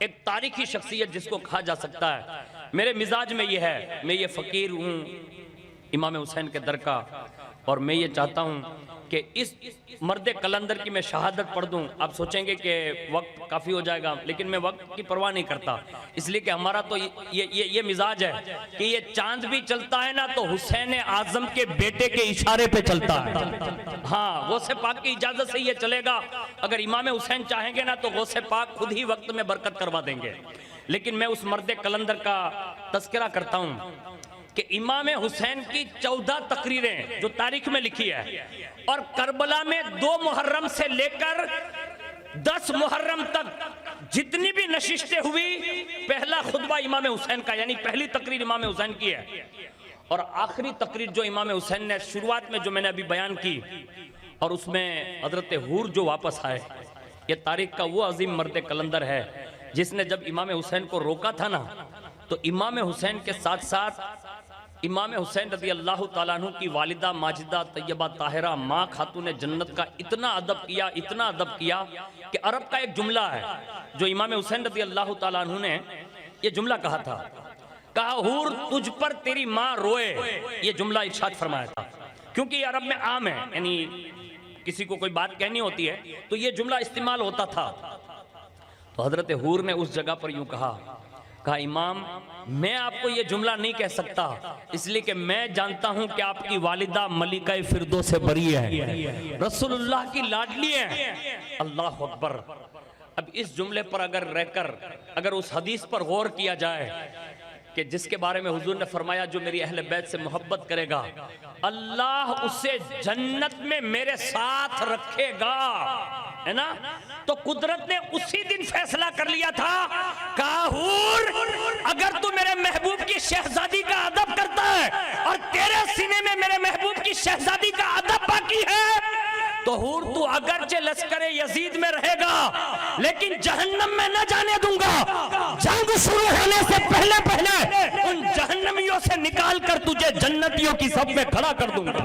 ایک تاریخی شخصیت جس کو کہا جا سکتا ہے۔ میرے مزاج میں یہ ہے، میں یہ فقیر ہوں امام حسین کے در کا، اور میں یہ چاہتا ہوں کہ اس مرد قلندر کی میں شہادت پڑھ دوں۔ آپ سوچیں گے کہ وقت کافی ہو جائے گا، لیکن میں وقت کی پرواہ نہیں کرتا، اس لیے کہ ہمارا تو یہ مزاج ہے کہ یہ چاند بھی چلتا ہے نا تو حسین اعظم کے بیٹے کے اشارے پہ چلتا ہے۔ ہاں، غوث پاک کی اجازت سے یہ چلے گا، اگر امام حسین چاہیں گے نا تو غوث پاک خود ہی وقت میں برکت کروا دیں گے۔ لیکن میں اس مرد قلندر کا تذکرہ کرتا ہوں کہ امام حسین کی 14 تقریریں جو تاریخ میں لکھی ہے، اور کربلا میں 2 محرم سے لے کر 10 محرم تک جتنی بھی نشستیں ہوئی، پہلا خطبہ امام حسین کا، یعنی پہلی تقریر امام حسین کی ہے، اور آخری تقریر جو امام حسین نے شروعات میں جو میں نے ابھی بیان کی، اور اس میں حضرت حور جو واپس آئے۔ یہ تاریخ کا وہ عظیم مرد قلندر ہے جس نے جب امام حسین کو روکا تھا نا، تو امام حسین کے ساتھ ساتھ امام حسین رضی اللہ تعالیٰ عنہ کی والدہ ماجدہ طیبہ طاہرہ ماں خاتون جنت کا اتنا ادب کیا کہ عرب کا ایک جملہ ہے جو امام حسین رضی اللہ تعالیٰ عنہ نے یہ جملہ کہا تھا، کہا حور تجھ پر تیری ماں روئے، یہ جملہ ارشاد فرمایا تھا، کیونکہ یہ عرب میں عام ہے، یعنی کسی کو کوئی بات کہنی ہوتی ہے تو یہ جملہ استعمال ہوتا تھا۔ تو حضرت حور نے اس جگہ پر یوں کہا امام میں آپ کو یہ جملہ نہیں کہہ سکتا، اس لیے کہ میں جانتا ہوں کہ آپ کی والدہ ملکہ فردوس سے بری ہے، رسول اللہ کی لاڈلی ہے۔ اللہ اکبر۔ اب اس جملے پر اگر اس حدیث پر غور کیا جائے کہ جس کے بارے میں حضور نے فرمایا جو میری اہل بیت سے محبت کرے گا اللہ اسے جنت میں میرے ساتھ رکھے گا، ہے نا؟ تو قدرت نے اسی دن فیصلہ کر لیا تھا، کہا حور اگر تو میرے محبوب کی شہزادی کا ادب کرتا ہے اور تیرے سینے میں میرے محبوب کی شہزادی کا ادب باقی ہے تو حور تو اگرچہ لشکر یزید میں رہے گا لیکن جہنم میں نہ جانے دوں گا، جنگ شروع ہونے سے پہلے ان جہنمیوں سے نکال کر تجھے جنتیوں کی صف میں کھڑا کر دوں گا۔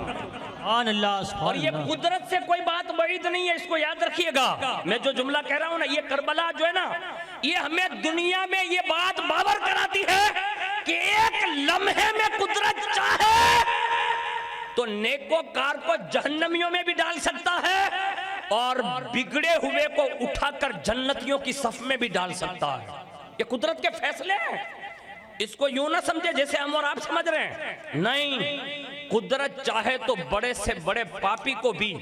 اور یہ قدرت سے کوئی بات بعید نہیں ہے، اس کو یاد رکھیے گا۔ میں جو جملہ کہہ رہا ہوں نا، یہ کربلا جو ہے نا، یہ ہمیں دنیا میں یہ بات باور کراتی ہے کہ ایک لمحے میں قدرت چاہے تو نیکوکار کو جہنمیوں میں بھی ڈال سکتا ہے اور بگڑے ہوئے کو اٹھا کر جنتیوں کی صف میں بھی ڈال سکتا ہے۔ یہ قدرت کے فیصلے ہیں، اس کو یوں نہ سمجھے جیسے ہم اور آپ سمجھ رہے ہیں، نہیں، قدرت چاہے تو بڑے سے بڑے پاپی کو بھی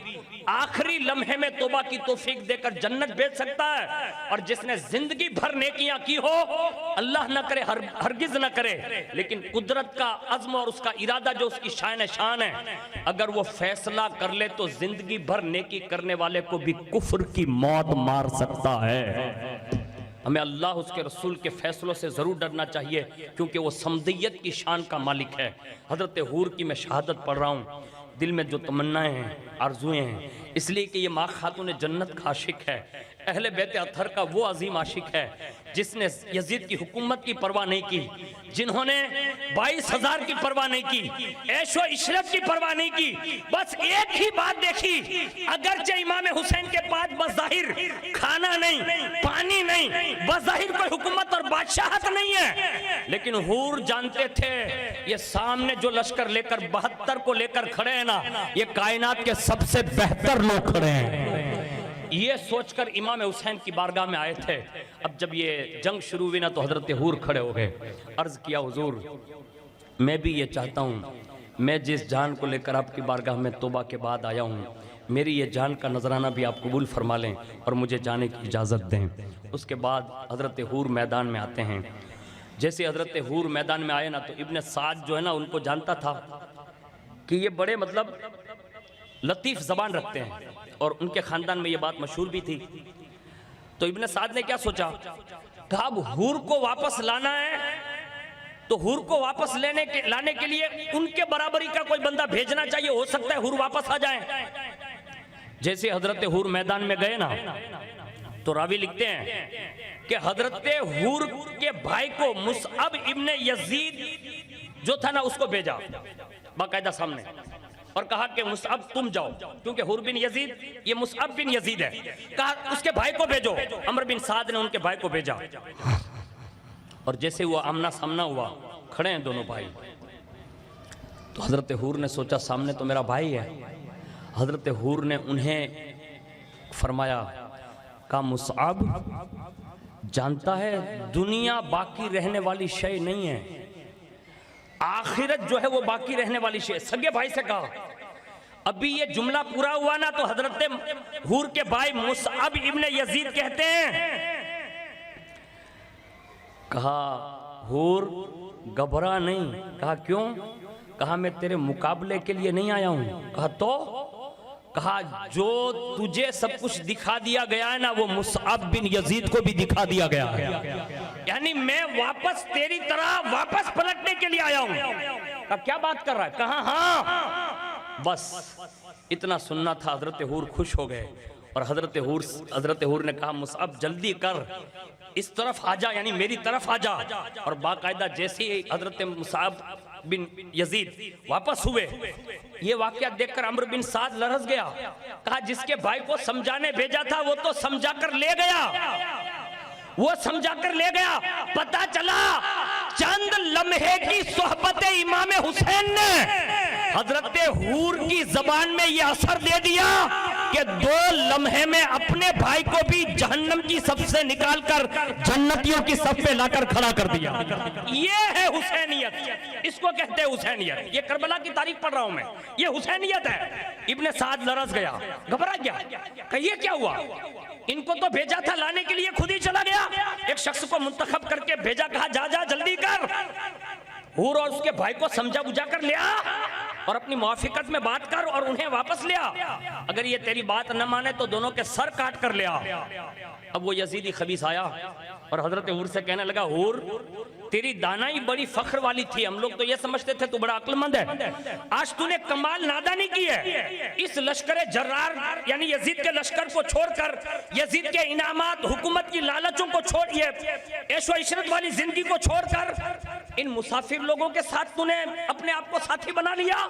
آخری لمحے میں توبہ کی توفیق دے کر جنت بھیج سکتا ہے، اور جس نے زندگی بھر نیکیاں کی ہو اللہ نہ کرے، ہرگز نہ کرے، لیکن قدرت کا عزم اور اس کا ارادہ جو اس کی شان ہے، اگر وہ فیصلہ کر لے تو زندگی بھر نیکی کرنے والے کو بھی کفر کی موت مار سکتا ہے۔ ہمیں اللہ اس کے رسول کے فیصلوں سے ضرور ڈرنا چاہیے کیونکہ وہ صمدیت کی شان کا مالک ہے۔ حضرت حور کی میں شہادت پڑھ رہا ہوں، دل میں جو تمنائیں ہیں، آرزویں ہیں، اس لیے کہ یہ ماں خاتون جنت کا عاشق ہے، اہل بیت اطہر کا وہ عظیم عاشق ہے جس نے یزید کی حکومت کی پرواہ نہیں کی، جنہوں نے 22,000 کی پرواہ نہیں کی، عیش و عشرت کی پرواہ نہیں کی، بس ایک ہی بات دیکھی، اگرچہ امام حسین کے پاس بظاہر کھانا نہیں، پانی نہیں، بظاہر کوئی حکومت اور بادشاہت نہیں ہے، لیکن حور جانتے تھے یہ سامنے جو لشکر لے کر 72 کو لے کر کھڑے ہیں نا، یہ کائنات کے سب سے بہتر لوگ کھڑے ہیں۔ یہ سوچ کر امام حسین کی بارگاہ میں آئے تھے۔ اب جب یہ جنگ شروع ہوئی نا تو حضرت حور کھڑے ہو گئے، عرض کیا حضور میں بھی یہ چاہتا ہوں، میں جس جان کو لے کر آپ کی بارگاہ میں توبہ کے بعد آیا ہوں میری یہ جان کا نذرانہ بھی آپ قبول فرما لیں اور مجھے جانے کی اجازت دیں۔ اس کے بعد حضرت حور میدان میں آتے ہیں۔ جیسے حضرت حور میدان میں آئے نا تو ابن سعد جو ہے نا ان کو جانتا تھا کہ یہ بڑے لطیف زبان رکھتے ہیں اور ان کے خاندان میں یہ بات مشہور بھی تھی۔ تو ابن سعد نے کیا سوچا، کہا اب حور کو واپس لانا ہے تو حور کو واپس لانے کے لیے ان کے برابری کا کوئی بندہ بھیجنا چاہیے، ہو سکتا ہے حور واپس آ جائیں۔ جیسے حضرت حور میدان میں گئے نا تو راوی لکھتے ہیں کہ حضرت حور کے بھائی کو مصعب ابن یزید جو تھا نا اس کو بھیجا باقاعدہ سامنے، اور کہا کہ مصعب تم جاؤ، کیونکہ حور بن یزید یہ مصعب بن یزید ہے، کہا اس کے بھائی کو بھیجو۔ عمرو بن سعد نے ان کے بھائی کو بھیجا، اور جیسے وہ آمنا سامنا ہوا، کھڑے ہیں دونوں بھائی، تو حضرت حور نے سوچا سامنے تو میرا بھائی ہے۔ حضرت حور نے انہیں فرمایا، کہا مصعب جانتا ہے دنیا باقی رہنے والی شے نہیں ہے، آخرت جو ہے وہ باقی رہنے والی شے۔ سگے بھائی سے کہا، ابھی یہ جملہ پورا ہوا نا تو حضرت حور کے بھائی مصعب ابن یزید کہتے ہیں، کہا حور گھبرا نہیں۔ کہا کیوں؟ کہا میں تیرے مقابلے کے لیے نہیں آیا ہوں۔ کہا تو؟ کہا جو تجھے سب کچھ دکھا دیا گیا ہے نا وہ مصعب بن یزید کو بھی دکھا دیا گیا ہے، یعنی میں واپس تیری طرح واپس پلٹنے کے لیے آیا ہوں۔ کہا کیا بات کر رہا ہے؟ کہا ہاں۔ بس اتنا سننا تھا، حضرت حور خوش ہو گئے، اور حضرت حور نے کہا مصعب جلدی کر، اس طرف آ جا، یعنی میری طرف آ جا۔ اور باقاعدہ جیسے ہی حضرت مصعب بن یزید واپس ہوئے، یہ واقعہ دیکھ کر عمرو بن سعد لرز گیا۔ کہا جس کے بھائی کو سمجھانے بھیجا تھا وہ تو سمجھا کر لے گیا، وہ سمجھا کر لے گیا۔ پتا چلا چند لمحے کی صحبت امام حسین نے حضرت حور کی زبان میں یہ اثر دے دیا کہ 2 لمحے میں اپنے بھائی کو بھی جہنم کی صف سے نکال کر جنتیوں کی صف پہ لا کر کھڑا کر دیا۔ یہ ہے حسینیت، اس کو کہتے ہیں حسینیت۔ یہ کربلا کی تاریخ پڑھ رہا ہوں میں، یہ حسینیت ہے۔ ابن سعد لرز گیا، گھبرا گیا، کہ یہ کیا ہوا؟ ان کو تو بھیجا تھا لانے کے لیے، خود ہی چلا گیا۔ ایک شخص کو منتخب کر کے بھیجا، کہا جا جا جلدی کر، حور اور اس کے بھائی کو سمجھا بجھا کر لیا اور اپنی موافقت میں بات کر اور انہیں واپس لیا۔ اگر یہ تیری بات نہ مانے تو دونوں کے سر کاٹ کر لیا۔ اب وہ یزیدی خبیث آیا اور حضرت حور سے کہنے لگا، حور تیری دانائی بڑی فخر والی تھی، ہم لوگ تو یہ سمجھتے تھے تو بڑا عقل مند ہے، آج تو نے کمال نادانی کی ہے۔ اس لشکر جرار یعنی یزید کے لشکر کو چھوڑ کر، یزید کے انعامات، حکومت کی لالچوں کو چھوڑ، یہ عیش و عشرت والی زندگی کو چھوڑ کر ان مسافر لوگوں کے ساتھ تو نے اپنے آپ کو ساتھی بنا لیا،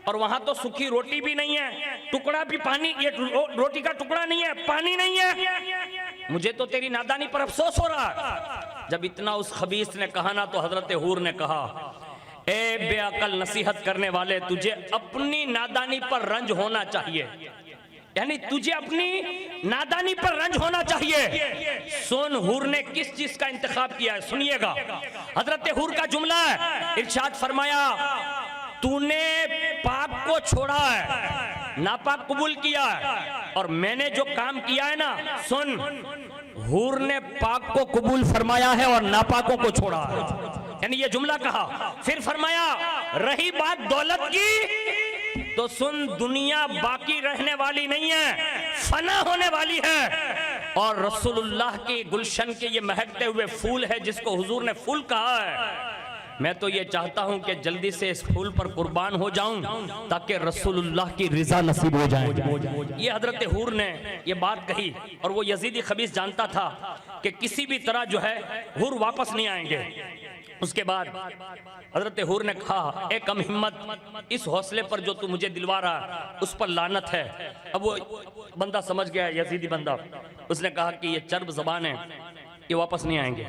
اور وہاں تو سکھی روٹی بھی نہیں ہے، ٹکڑا بھی پانی، یہ روٹی کا ٹکڑا نہیں ہے، پانی نہیں ہے، مجھے تو تیری نادانی پر افسوس ہو رہا ہے۔ جب اتنا اس خبیث نے کہا نا تو حضرت حور نے کہا، اے بے عقل نصیحت کرنے والے، تجھے اپنی نادانی پر رنج ہونا چاہیے، یعنی تجھے اپنی نادانی پر رنج ہونا چاہیے۔ سن حور نے کس چیز کا انتخاب کیا ہے، سنیے گا۔ حضرت حور کا جملہ ہے، ارشاد فرمایا، تو نے پاک کو چھوڑا ہے، ناپاک قبول کیا ہے، اور میں نے جو کام کیا ہے نا، سن، حور نے پاک کو قبول فرمایا ہے اور ناپاکوں کو چھوڑا ہے، یعنی یہ جملہ کہا۔ پھر فرمایا رہی بات دولت کی تو سن، دنیا باقی رہنے والی نہیں ہے، فنا ہونے والی ہے، اور رسول اللہ کی گلشن کے یہ مہکتے ہوئے پھول ہے جس کو حضور نے پھول کہا ہے، میں تو یہ چاہتا ہوں کہ جلدی سے اس پھول پر قربان ہو جاؤں تاکہ رسول اللہ کی رضا نصیب ہو جائے۔ یہ حضرت حور نے یہ بات کہی، اور وہ یزیدی خبیث جانتا تھا کہ کسی بھی طرح جو ہے حور واپس نہیں آئیں گے۔ اس کے بعد حضرت حور نے کہا، اے کم ہمت، اس حوصلے پر جو تو مجھے دلوا رہا اس پر لعنت ہے۔ اب وہ بندہ سمجھ گیا، یزیدی بندہ، اس نے کہا کہ یہ چرب زبان ہے، یہ واپس نہیں آئیں گے،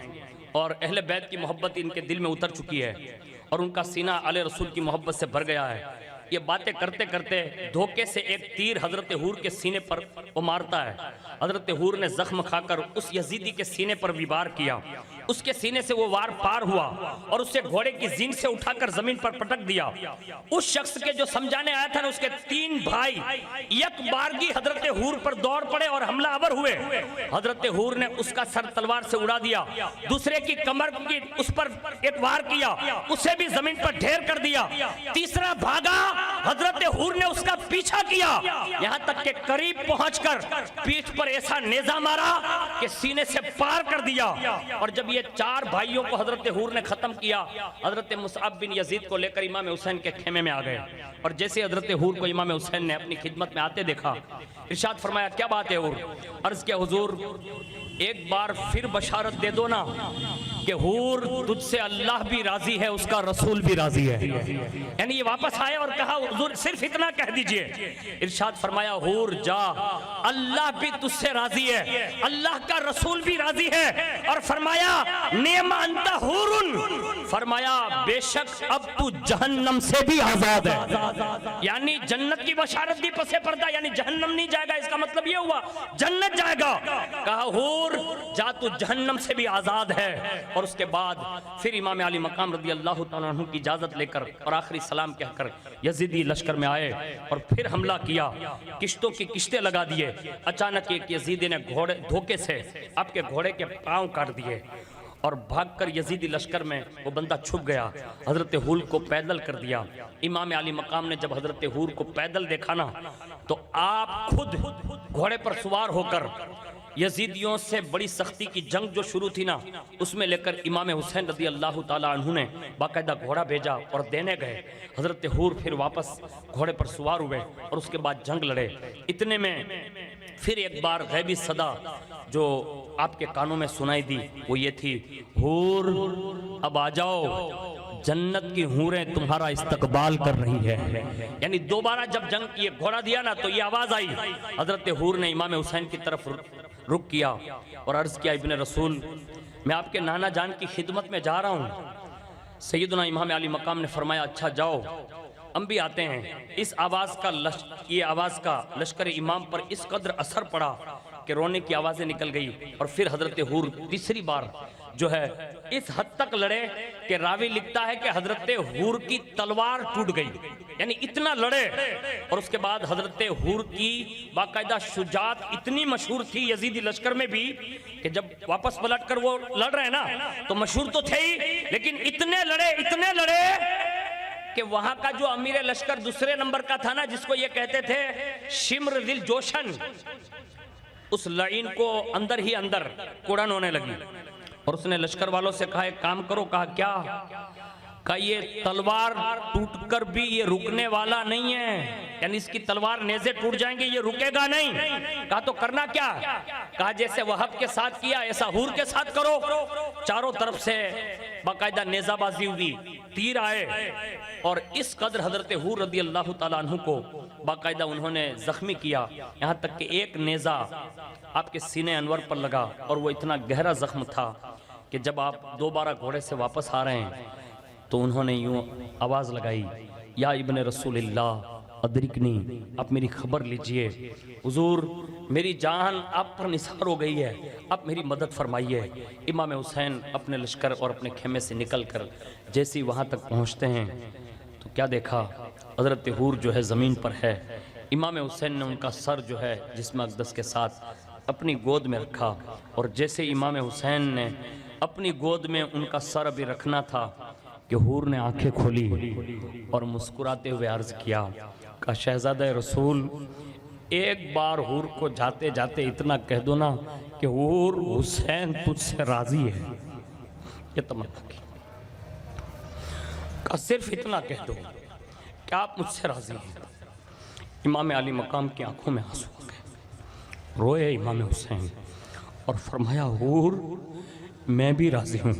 اور اہل بیت کی محبت ان کے دل میں اتر چکی ہے، اور ان کا سینہ علی رسول کی محبت سے بھر گیا ہے۔ یہ باتیں کرتے کرتے دھوکے سے ایک تیر حضرت حور کے سینے پر وہ مارتا ہے۔ حضرت حور نے زخم کھا کر اس یزیدی کے سینے پر بھی وار کیا، اس کے سینے سے وہ وار پار ہوا اور اسے گھوڑے کی زین سے اٹھا کر زمین پر پٹک دیا۔ اس شخص کے جو سمجھانے آیا تھا نا، اس کے 3 بھائی یک بارگی حضرت حور پر دوڑ پڑے اور حملہ آور ہوئے۔ حضرت حور نے اس کا سر تلوار سے اڑا دیا، دوسرے کی کمر کی اس پر ایک وار کیا، اسے بھی زمین پر ڈھیر کر دیا، تیسرا بھاگا، حضرت حور نے اس کا پیچھا کیا، یہاں تک کہ قریب پہنچ کر پیٹھ پر ایسا نیزہ مارا کہ سینے سے پار کر دیا۔ اور جب یہ 4 بھائیوں کو حضرت حور نے ختم کیا، حضرت مصعب بن یزید کو لے کر امام حسین کے خیمے میں آ گئے، اور جیسے حضرت حور کو امام حسین نے اپنی خدمت میں آتے دیکھا، ارشاد فرمایا، کیا بات ہے حور؟ عرض کیا حضور، ایک بار پھر بشارت دے دو نا کہ حور تجھ سے اللہ بھی راضی ہے، اس کا رسول بھی راضی ہے. یعنی یہ واپس آئے اور کہا حضور صرف اتنا کہہ دیجئے. ارشاد فرمایا حور جا، اللہ بھی تجھ سے راضی ہے، اللہ کا رسول بھی راضی ہے. اور فرمایا نعم انت حور، فرمایا بے شک اب تو جہنم سے بھی آزاد ہے. یعنی جنت کی بشارت بھی پس پردہ، یعنی جہنم نہیں جائے گا، اس کا مطلب یہ ہوا جنت جائے گا. کہا حور جا تو جہنم سے بھی آزاد ہے. اور اس کے بعد پھر امام علی مقام رضی اللہ تعالیٰ عنہ کی اجازت لے کر اور آخری سلام کہہ کر یزیدی لشکر میں آئے اور پھر حملہ کیا. کشتوں کی کشتے لگا دیے. اچانک ایک یزیدی نے گھوڑے دھوکے سے آپ کے گھوڑے کے پاؤں کاٹ دیے اور بھاگ کر یزیدی لشکر میں وہ بندہ چھپ گیا. حضرت حور کو پیدل کر دیا. امام علی مقام نے جب حضرت حور کو پیدل دیکھا نا تو آپ خود گھوڑے پر سوار ہو کر یزیدیوں سے بڑی سختی کی جنگ جو شروع تھی نا اس میں لے کر امام حسین رضی اللہ تعالیٰ عنہ نے باقاعدہ گھوڑا بھیجا اور دینے گئے. حضرت حور پھر واپس گھوڑے پر سوار ہوئے اور اس کے بعد جنگ لڑے. اتنے میں پھر ایک بار غیبی صدا جو آپ کے کانوں میں سنائی دی وہ یہ تھی حور اب آ جاؤ، جنت کی حوریں تمہارا استقبال کر رہی ہے. یعنی دوبارہ جب جنگ کی گھوڑا دیا نا تو یہ آواز آئی. حضرت حور نے امام حسین کی طرف رک کیا اور عرض کیا ابن رسول میں آپ کے نانا جان کی خدمت میں جا رہا ہوں. سیدنا امام علی مقام نے فرمایا اچھا جاؤ، ہم بھی آتے ہیں. اس آواز کا لشکر امام پر اس قدر اثر پڑا کہ رونے کی آوازیں نکل گئی. اور پھر حضرت حور تیسری بار جو ہے اس حد تک لڑے کہ راوی لکھتا ہے کہ حضرت حور کی تلوار ٹوٹ گئی. یعنی اتنا لڑے. اور اس کے بعد حضرت حور کی باقاعدہ شجاعت اتنی مشہور تھی یزیدی لشکر میں بھی کہ جب واپس پلٹ کر وہ لڑ رہے نا تو مشہور تو تھے ہی لیکن اتنے لڑے کہ وہاں کا جو امیر لشکر دوسرے نمبر کا تھا نا جس کو یہ کہتے تھے شمر دل جوشن، اس لعین کو اندر ہی اندر کوڑن ہونے لگی. اور اس نے لشکر والوں سے کہا ایک کام کرو. کہا کیا؟ کہا یہ تلوار ٹوٹ کر بھی یہ رکنے والا نہیں ہے، یعنی اس کی تلوار نیزے ٹوٹ جائیں گے یہ رکے گا نہیں. کہا تو کرنا کیا؟ کہا جیسے وہب کے ساتھ کیا ایسا حور کے ساتھ کرو. چاروں طرف سے باقاعدہ نیزہ بازی ہوئی، تیر آئے اور اس قدر حضرت حور رضی اللہ تعالیٰ عنہ کو باقاعدہ انہوں نے زخمی کیا یہاں تک کہ ایک نیزہ آپ کے سینے انور پر لگا اور وہ اتنا گہرا زخم تھا کہ جب آپ دوبارہ گھوڑے سے واپس آ رہے ہیں تو انہوں نے یوں آواز لگائی یا ابن رسول اللہ ادرکنی، آپ میری خبر لیجئے. حضور میری جان آپ پر نثار ہو گئی ہے، آپ میری مدد فرمائیے. امام حسین اپنے لشکر اور اپنے خیمے سے نکل کر جیسی وہاں تک پہنچتے ہیں تو کیا دیکھا حضرت حور جو ہے زمین پر ہے. امام حسین نے ان کا سر جو ہے جسم اقدس کے ساتھ اپنی گود میں رکھا اور جیسے امام حسین نے اپنی گود میں ان کا سر ابھی رکھنا تھا کہ حور نے آنکھیں کھولی اور مسکراتے ہوئے عرض کیا کہ شہزادہ رسول ایک بار حور کو جاتے جاتے اتنا کہہ دو نا کہ حور حسین تجھ سے راضی ہے. یہ تمنا کی کہ صرف اتنا کہہ دو کہ آپ مجھ سے راضی ہیں. امام علی مقام کی آنکھوں میں آنسو آ گئے. روئے امام حسین اور فرمایا حور میں بھی راضی ہوں،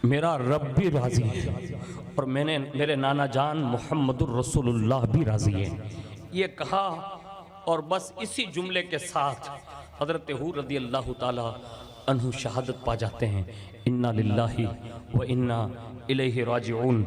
میرا رب بھی راضی ہے اور میرے نانا جان محمد الرسول اللہ بھی راضی ہے. یہ کہا اور بس اسی جملے کے ساتھ حضرت حور رضی اللہ تعالی عنہ شہادت پا جاتے ہیں. انا للہ و انا الیہ راجعون.